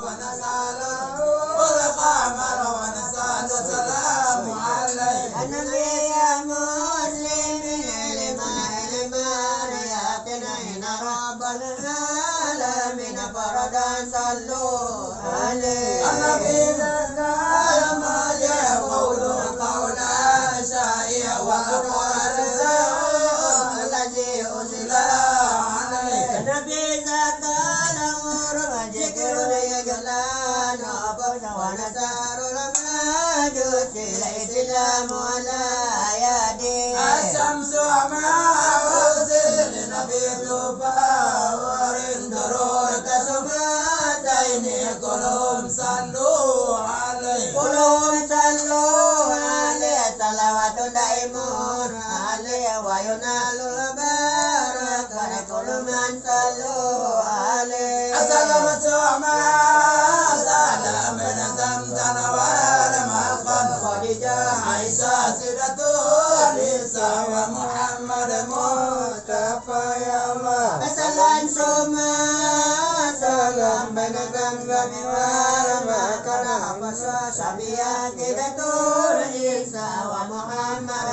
ونسأله والقمر ونسأل السلام عليه النبي يا مسلمين لما رياضنا رب العالمين فردا صلوا عليه النبي ذكر ما يقول قولا شائعا والقرآن الذي أنزل عليه النبي ذكر أمر وذكر يجلان ونسار المجوس الإسلام على يدي الشمس وما لنبي تفاور درور كسمتين كلهم صلوا عليه كلهم صلوا عليه صلوات دائمون عليه وينال البركة كل من صلوا عليه السلامة وما سلام من زمزم والمقام خديجة عائشة سيدة النساء ومحمد مصطفى يا الله سلام سما سلام بين زمزم والمقام حفصة شبيهة سيدة النساء ومحمد